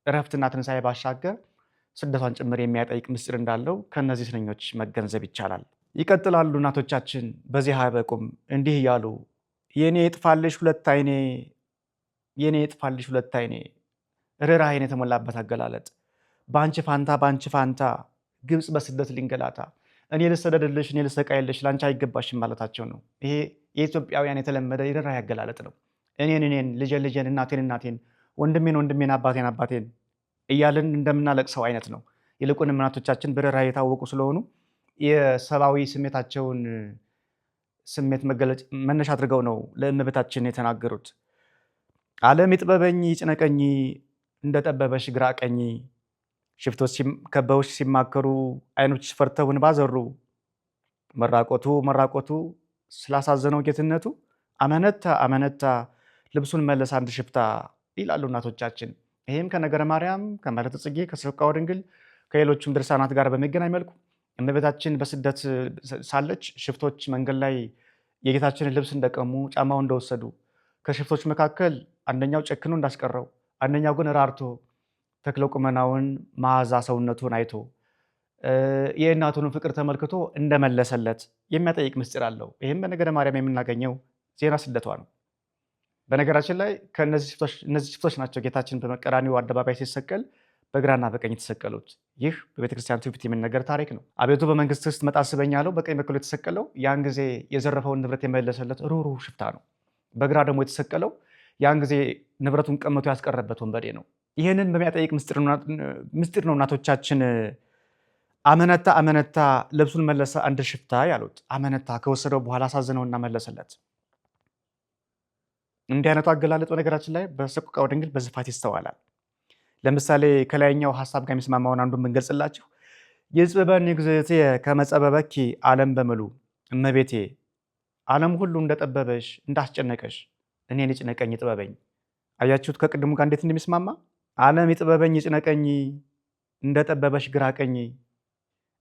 እረፍትና ትንሣኤ ባሻገር ስደቷን ጭምር የሚያጠይቅ ምስጢር እንዳለው ከእነዚህ ትንኞች መገንዘብ ይቻላል። ይቀጥላሉ እናቶቻችን በዚህ አያበቁም። እንዲህ እያሉ የኔ የጥፋልሽ ሁለት ዓይኔ፣ የኔ የጥፋልሽ ሁለት ዓይኔ፣ ርኅራኄን የተሞላበት አገላለጥ። በአንቺ ፋንታ ግብፅ በስደት ሊንገላታ፣ እኔ ልሰደድልሽ፣ እኔ ልሰቃይልሽ፣ ለአንቺ አይገባሽም ማለታቸው ነው። ይሄ የኢትዮጵያውያን የተለመደ የርኅራኄ አገላለጥ ነው። እኔን፣ ልጄን፣ እናቴን፣ ወንድሜን፣ አባቴን እያልን እንደምናለቅሰው አይነት ነው። ይልቁንም እናቶቻችን በርኅራኄ የታወቁ ስለሆኑ የሰብአዊ ስሜታቸውን ስሜት መገለጽ መነሻ አድርገው ነው ለእመቤታችን የተናገሩት። ዓለም ይጥበበኝ ይጭነቀኝ፣ እንደጠበበሽ ግራ ቀኝ ሽፍቶች ከበውሽ ሲማከሩ ዓይኖችሽ ፈርተው እንባ ዘሩ። መራቆቱ ስላሳዘነው ጌትነቱ አመነታ አመነታ ልብሱን መለሰ አንድ ሽፍታ ይላሉ እናቶቻችን። ይህም ከነገረ ማርያም ከመልዕልተ ጽጌ ከሰቆቃወ ድንግል ከሌሎቹም ድርሳናት ጋር በሚገናኝ መልኩ እመቤታችን በስደት ሳለች ሽፍቶች መንገድ ላይ የጌታችንን ልብስ እንደቀሙ ጫማውን እንደወሰዱ ከሽፍቶች መካከል አንደኛው ጨክኖ እንዳስቀረው፣ አንደኛው ግን ራርቶ ተክለ ቁመናውን መዓዛ ሰውነቱን አይቶ የእናቱን ፍቅር ተመልክቶ እንደመለሰለት የሚያጠይቅ ምስጢር አለው። ይህም በነገረ ማርያም የምናገኘው ዜና ስደቷ ነው። በነገራችን ላይ እነዚህ ሽፍቶች ናቸው ጌታችን በቀራንዮ አደባባይ ሲሰቀል በግራና በቀኝ የተሰቀሉት። ይህ በቤተክርስቲያን ትውፊት የሚነገር ታሪክ ነው። አቤቱ በመንግስት ውስጥ መጣ አስበኝ ያለው በቀኝ በኩል የተሰቀለው ያን ጊዜ የዘረፈውን ንብረት የመለሰለት ሩህሩህ ሽፍታ ነው። በግራ ደግሞ የተሰቀለው ያን ጊዜ ንብረቱን ቀምቶ ያስቀረበት ወንበዴ ነው። ይህንን በሚያጠይቅ ምስጢር ነው እናቶቻችን አመነታ አመነታ ልብሱን መለሰ አንድ ሽፍታ ያሉት። አመነታ ከወሰደው በኋላ አሳዘነውና መለሰለት። እንዲህ አይነቱ አገላለጥ በነገራችን ላይ በሰቆቃወ ድንግል በስፋት ይስተዋላል። ለምሳሌ ከላይኛው ሀሳብ ጋር የሚስማማውን አንዱን ብንገልጽላችሁ ይጽበበኒ እግዝእትየ ከመ ጸበበኪ ዓለም በምሉ እመቤቴ ዓለም ሁሉ እንደጠበበሽ እንዳስጨነቀሽ እኔን ይጭነቀኝ ይጥበበኝ። አያችሁት ከቅድሙ ጋር እንዴት እንደሚስማማ። ዓለም ይጥበበኝ ይጭነቀኝ እንደጠበበሽ ግራ ቀኝ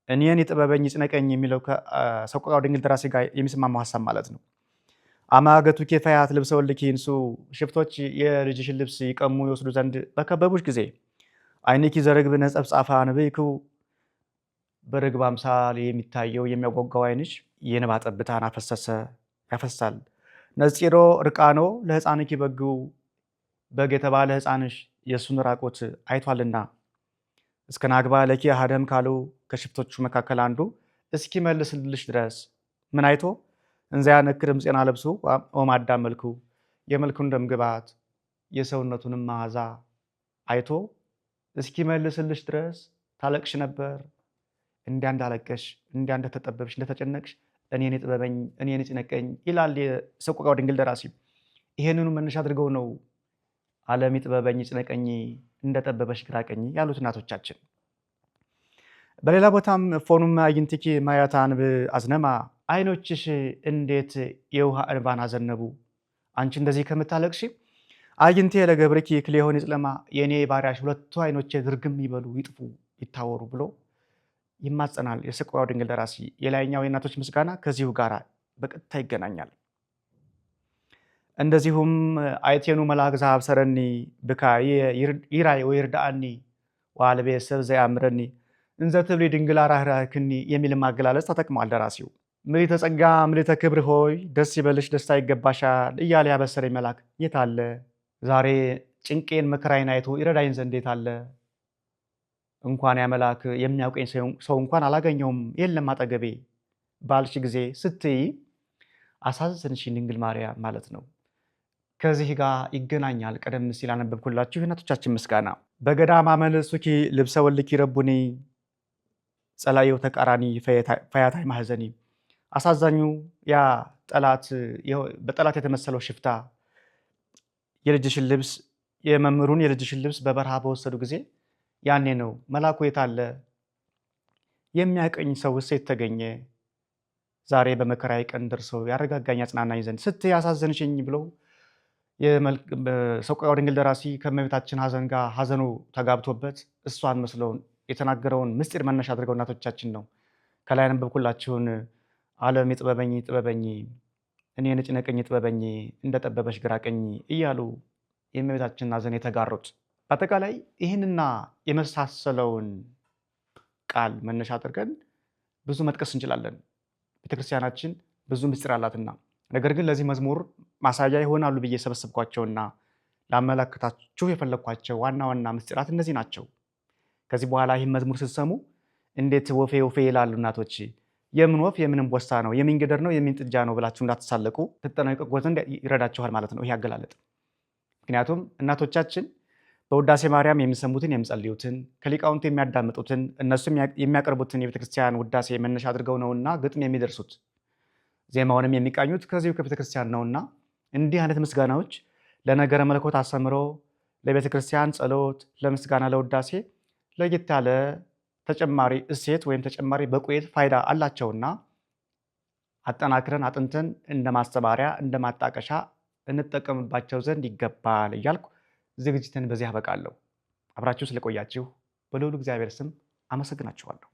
እኔን ይጥበበኝ ይጭነቀኝ የሚለው ከሰቆቃወ ድንግል ደራሲ ጋር የሚስማማው ሀሳብ ማለት ነው። አማገቱ ኬፋያት ልብሰ ወልድኪ እንሱ ሽፍቶች የልጅሽን ልብስ ይቀሙ ይወስዱ ዘንድ በከበቡሽ ጊዜ ዓይንኪ ዘርግብ ነጸብጻፋ አንብይኩ በርግብ አምሳል የሚታየው የሚያጓጓው ዓይንሽ የንባ ጠብታን ያፈሳል። ነጺሮ ርቃኖ ለሕፃንኪ በግው በግ የተባለ ሕፃንሽ የእሱን ራቆት አይቷልና እስከ ናግባ ለኪ አሐደም ካሉ ከሽፍቶቹ መካከል አንዱ እስኪ መልስልሽ ድረስ ምን አይቶ እንዚያ ነክርም ጤና ለብሶ ወማዳም መልኩ የመልኩን ደምግባት የሰውነቱንም መዓዛ አይቶ እስኪ መልስልሽ ድረስ ታለቅሽ ነበር። እንዲያ እንዳለቀሽ እንዲያ እንደተጠበብሽ እንደተጨነቅሽ እኔን ይጥበበኝ እኔን ይጭነቀኝ ይላል የሰቆቃወ ድንግል ደራሲ። ይሄንኑ መነሻ አድርገው ነው ዓለም ይጥበበኝ ይጭነቀኝ እንደጠበበሽ ግራ ቀኝ ያሉት እናቶቻችን። በሌላ ቦታም ፎኑም አዕይንቲኪ ማያተ አንብ አዝነማ ዓይኖችሽ እንዴት የውሃ እንባን አዘነቡ። አንቺ እንደዚህ ከምታለቅሺ አዕይንቴ ለገብርኪ ክልኤሆን ይጽለማ የእኔ ባሪያሽ ሁለቱ ዓይኖቼ ድርግም ይበሉ ይጥፉ ይታወሩ ብሎ ይማጸናል የሰቆቃወ ድንግል ደራሲ። የላይኛው የእናቶች ምስጋና ከዚሁ ጋር በቀጥታ ይገናኛል። እንደዚሁም አይቴኑ መልአክ ዘአብሰረኒ ብካ ይራይ ወይርዳአኒ ወአልቤ ሰብ ዘያምረኒ እንዘ ትብሊ ድንግል አራህራክኒ የሚል ማገላለጽ ተጠቅሟል ደራሲው። ምልዕተ ጸጋ ምልዕተ ክብር ሆይ ደስ ይበልሽ ደስታ ይገባሻል እያለ ያበሰረኝ መልአክ የት አለ? ዛሬ ጭንቄን መከራዬን አይቶ ይረዳኝ ዘንድ የት አለ? እንኳን ያ መልአክ የሚያውቀኝ ሰው እንኳን አላገኘውም የለም አጠገቤ ባልሽ ጊዜ ስትይ አሳዘንሽኝ ድንግል ማርያም ማለት ነው። ከዚህ ጋር ይገናኛል ቀደም ሲል አነበብኩላችሁ የእናቶቻችን ምስጋና። በገዳም አመልሱኪ ልብሰ ወልድኪ ረቡኒ ጸላየው ተቃራኒ ፈያታይ ማህዘኒ። አሳዛኙ ያ በጠላት የተመሰለው ሽፍታ የልጅሽን ልብስ የመምህሩን የልጅሽን ልብስ በበረሃ በወሰዱ ጊዜ ያኔ ነው መልአኩ የት አለ? የሚያቀኝ ሰው ሴት ተገኘ? ዛሬ በመከራዬ ቀን ደርሶ ያረጋጋኝ አጽናናኝ ዘንድ ስትይ አሳዘንሽኝ ብለው ሰቆቃወ ድንግል ደራሲ ከእመቤታችን ሐዘን ጋር ሐዘኑ ተጋብቶበት እሷን መስለውን የተናገረውን ምስጢር መነሻ አድርገው እናቶቻችን ነው ከላይ ያነበብኩላችሁን ዓለም ይጥበበኝ ጥበበኝ እኔን ይጭነቀኝ ጥበበኝ እንደጠበበሽ ግራ ቀኝ እያሉ የእመቤታችንን ሐዘን የተጋሩት። በአጠቃላይ ይህንና የመሳሰለውን ቃል መነሻ አድርገን ብዙ መጥቀስ እንችላለን። ቤተክርስቲያናችን ብዙ ምስጢር አላትና፣ ነገር ግን ለዚህ መዝሙር ማሳያ ይሆናሉ ብዬ የሰበሰብኳቸውና ላመለክታችሁ የፈለግኳቸው ዋና ዋና ምስጢራት እነዚህ ናቸው። ከዚህ በኋላ ይህን መዝሙር ስትሰሙ እንዴት ወፌ ወፌ ይላሉ እናቶች፣ የምን ወፍ የምን እምቦሳ ነው የምን ጊደር ነው የምን ጥጃ ነው ብላችሁ እንዳትሳለቁ ትጠነቀቁ ዘንድ ይረዳችኋል ማለት ነው ይህ አገላለጥ። ምክንያቱም እናቶቻችን በውዳሴ ማርያም የሚሰሙትን የሚጸልዩትን ከሊቃውንቱ የሚያዳምጡትን እነሱም የሚያቀርቡትን የቤተክርስቲያን ውዳሴ መነሻ አድርገው ነውና ግጥም የሚደርሱት ዜማውንም የሚቃኙት ከዚሁ ከቤተክርስቲያን ነውና እንዲህ አይነት ምስጋናዎች ለነገረ መለኮት አስተምሮ ለቤተ ክርስቲያን ጸሎት፣ ለምስጋና፣ ለውዳሴ ለየት ያለ ተጨማሪ እሴት ወይም ተጨማሪ በቁየት ፋይዳ አላቸውና አጠናክረን አጥንተን እንደ ማስተማሪያ እንደ ማጣቀሻ እንጠቀምባቸው ዘንድ ይገባል እያልኩ ዝግጅትን በዚህ አበቃለሁ። አብራችሁ ስለቆያችሁ በልዑል እግዚአብሔር ስም አመሰግናችኋለሁ።